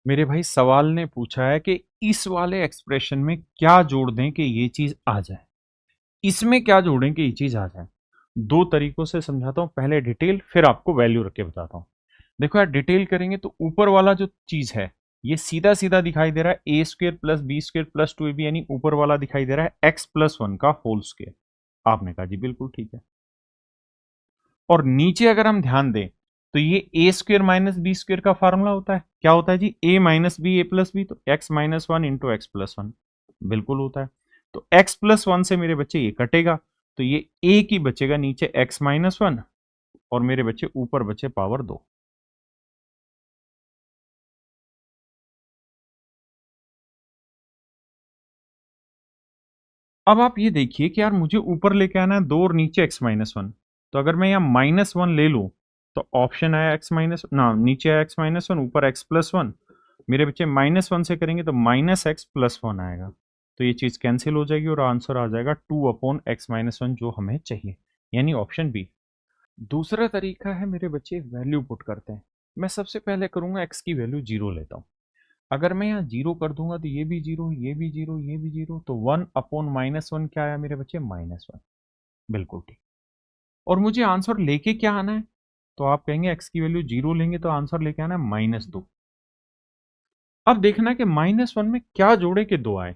मेरे भाई सवाल ने पूछा है कि इस वाले एक्सप्रेशन में क्या जोड़ दें कि ये चीज आ जाए। इसमें क्या जोड़ें कि ये चीज आ जाए। दो तरीकों से समझाता हूं, पहले डिटेल फिर आपको वैल्यू रख के बताता हूं। देखो यार, डिटेल करेंगे तो ऊपर वाला जो चीज है ये सीधा सीधा दिखाई दे रहा है, A square plus B square plus 2ab, यानी ऊपर वाला दिखाई दे रहा है एक्स प्लस वन का होल स्क्र। आपने कहा जी बिल्कुल ठीक है। और नीचे अगर हम ध्यान दें तो ये ए स्क्र माइनस बी स्क्र का फॉर्मूला होता है, क्या होता है जी, ए माइनस बी ए प्लस बी, तो x minus one into x plus one बिल्कुल होता है। तो एक्स प्लस वन से मेरे बच्चे ये कटेगा, तो ये ए की बचेगा नीचे एक्स माइनस वन, और मेरे बच्चे ऊपर बचे पावर दो। अब आप ये देखिए कि यार मुझे ऊपर लेके आना है दो और नीचे एक्स माइनस वन, तो अगर मैं यहाँ माइनस वन ले लूं तो ऑप्शन आया एक्स माइनस ना, नीचे आया एक्स माइनस वन, ऊपर एक्स प्लस वन। मेरे बच्चे माइनस वन से करेंगे तो माइनस एक्स प्लस वन आएगा, तो ये चीज कैंसिल हो जाएगी और आंसर आ जाएगा two upon x minus one, जो हमें चाहिए, यानी ऑप्शन बी। दूसरा तरीका है मेरे बच्चे, वैल्यू पुट करते हैं। मैं सबसे पहले करूंगा एक्स की वैल्यू जीरो लेता हूं। अगर मैं यहाँ जीरो कर दूंगा तो ये भी जीरो, ये भी जीरो, ये भी जीरो, तो वन अपॉन माइनस वन क्या आया मेरे बच्चे, माइनस वन। बिल्कुल ठीक। और मुझे आंसर लेके क्या आना है, तो आप कहेंगे एक्स की वैल्यू जीरो लेंगे तो आंसर लेके आना है माइनस दो। अब देखना है कि माइनस वन में क्या जोड़े के दो आए।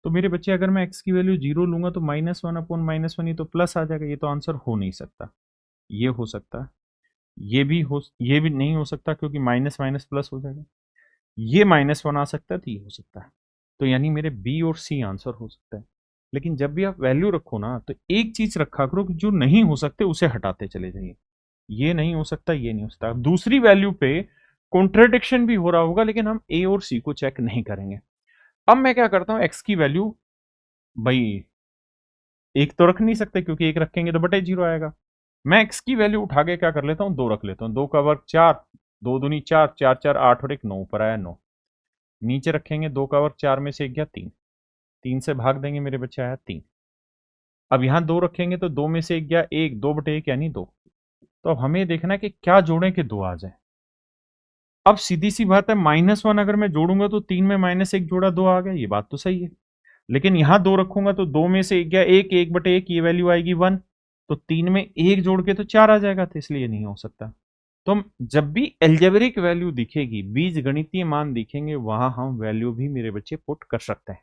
तो मेरे बच्चे अगर मैं एक्स की वैल्यू जीरो लूंगा तो minus one upon minus one, ये तो प्लस आ जाएगा, ये तो आंसर हो नहीं सकता। ये हो सकता है, ये भी नहीं हो सकता क्योंकि माइनस माइनस प्लस हो जाएगा। ये माइनस वन आ सकता है तो ये हो सकता है, तो यानी मेरे बी और सी आंसर हो सकता है। लेकिन जब भी आप वैल्यू रखो ना तो एक चीज रखा करो कि जो नहीं हो सकते उसे हटाते चले जाइए। ये नहीं हो सकता, ये नहीं हो सकता। अब दूसरी वैल्यू पे कॉन्ट्रेडिक्शन भी हो रहा होगा लेकिन हम ए और सी को चेक नहीं करेंगे। अब मैं क्या करता हूं, एक्स की वैल्यू, भाई एक तो रख नहीं सकते क्योंकि एक रखेंगे तो बटे जीरो आएगा। मैं एक्स की वैल्यू उठा के क्या कर लेता हूँ, दो रख लेता हूँ। दो का वर्ग चार, दो दूनी चार, चार चार आठ, और एक नौ, ऊपर आया नौ। नीचे रखेंगे दो का वर्ग, चार में से एक गया तीन, तीन से भाग देंगे मेरे बच्चे आया तीन। अब यहां दो रखेंगे तो दो में से एक गया एक, दो बटे एक यानी दो। तो अब हमें देखना है कि क्या जोड़ें कि दो आ जाए। अब सीधी सी बात है, माइनस वन अगर मैं जोड़ूंगा तो तीन में माइनस एक जोड़ा दो आ गया, ये बात तो सही है। लेकिन यहां दो रखूंगा तो दो में से एक गया एक, एक बटे एक, ये वैल्यू आएगी वन। तो तीन में एक जोड़ के तो चार आ जाएगा, तो इसलिए नहीं हो सकता। तो हम जब भी एल्जेब्रिक वैल्यू दिखेगी, बीज गणितीय मान दिखेंगे, वहां हम वैल्यू भी मेरे बच्चे पुट कर सकते हैं।